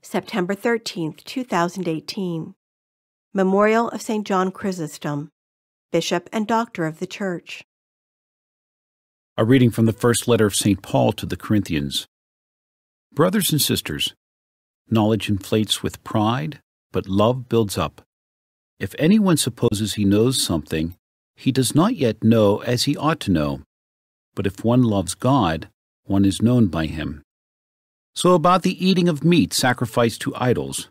September 13th, 2018. Memorial of St. John Chrysostom, Bishop and Doctor of the Church. A reading from the first letter of St. Paul to the Corinthians. Brothers and sisters, knowledge inflates with pride, but love builds up. If anyone supposes he knows something, he does not yet know as he ought to know. But if one loves God, one is known by him. So about the eating of meat sacrificed to idols.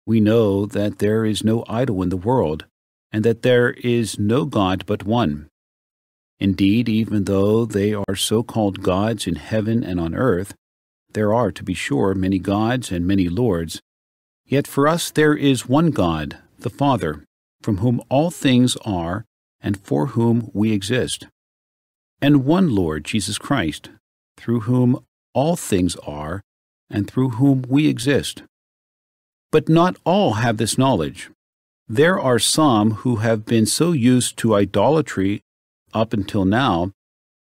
We know that there is no idol in the world, and that there is no God but one. Indeed, even though they are so-called gods in heaven and on earth, there are, to be sure, many gods and many lords. Yet for us there is one God, the Father, from whom all things are and for whom we exist, and one Lord, Jesus Christ, through whom all things are and through whom we exist. But not all have this knowledge. There are some who have been so used to idolatry up until now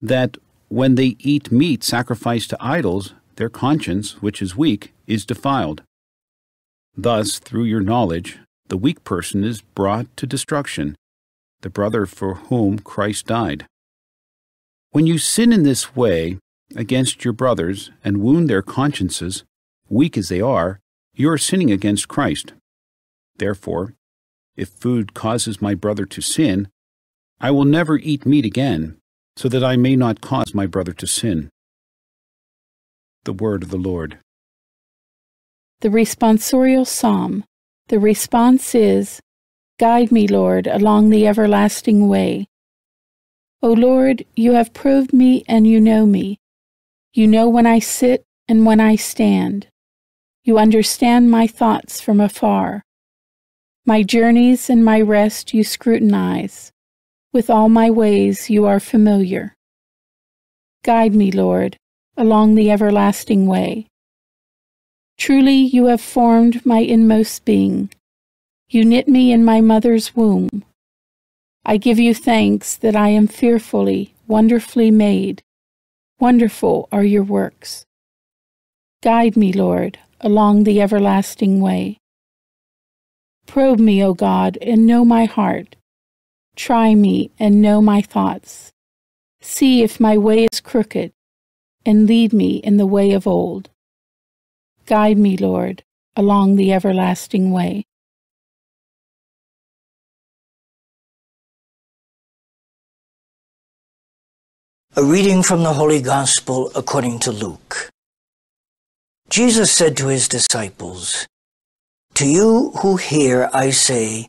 that when they eat meat sacrificed to idols, their conscience, which is weak, is defiled. Thus, through your knowledge, the weak person is brought to destruction, the brother for whom Christ died. When you sin in this way against your brothers and wound their consciences, weak as they are, you are sinning against Christ. Therefore, if food causes my brother to sin, I will never eat meat again, so that I may not cause my brother to sin. The word of the Lord. The responsorial psalm. The response is, "Guide me, Lord, along the everlasting way." O Lord, you have proved me and you know me. You know when I sit and when I stand. You understand my thoughts from afar. My journeys and my rest you scrutinize. With all my ways you are familiar. Guide me, Lord, along the everlasting way. Truly you have formed my inmost being. You knit me in my mother's womb. I give you thanks that I am fearfully, wonderfully made. Wonderful are your works. Guide me, Lord, along the everlasting way. Probe me, O God, and know my heart. Try me and know my thoughts. See if my way is crooked, and lead me in the way of old. Guide me, Lord, along the everlasting way. A reading from the Holy Gospel according to Luke. Jesus said to his disciples, "To you who hear I say,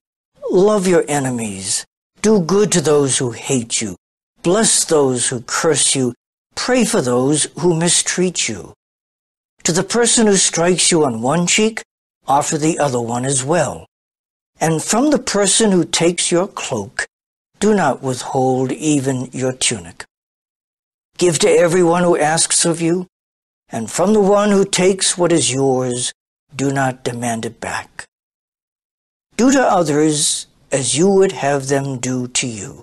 love your enemies, do good to those who hate you, bless those who curse you, pray for those who mistreat you. To the person who strikes you on one cheek, offer the other one as well. And from the person who takes your cloak, do not withhold even your tunic. Give to everyone who asks of you, and from the one who takes what is yours, do not demand it back. Do to others as you would have them do to you.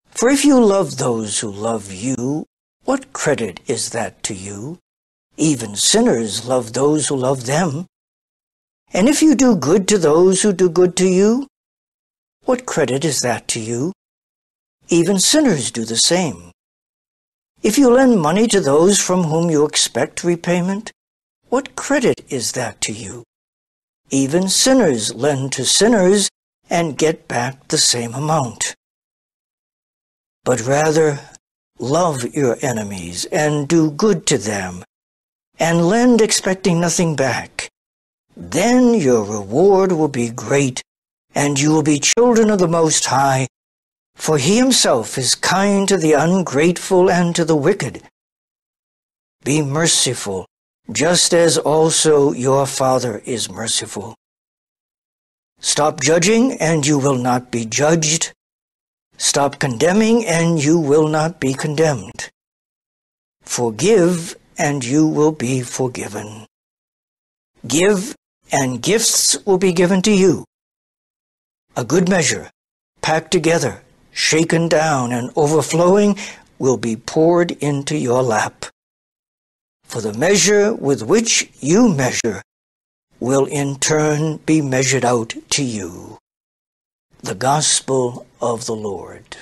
For if you love those who love you, what credit is that to you? Even sinners love those who love them. And if you do good to those who do good to you, what credit is that to you? Even sinners do the same. If you lend money to those from whom you expect repayment, what credit is that to you? Even sinners lend to sinners and get back the same amount. But rather, love your enemies and do good to them, and lend expecting nothing back. Then your reward will be great, and you will be children of the Most High, for he himself is kind to the ungrateful and to the wicked. Be merciful, just as also your Father is merciful. Stop judging, and you will not be judged. Stop condemning, and you will not be condemned. Forgive, and you will be forgiven. Give, and gifts will be given to you. A good measure, packed together, shaken down and overflowing, will be poured into your lap. For the measure with which you measure will in turn be measured out to you. The Gospel of the Lord.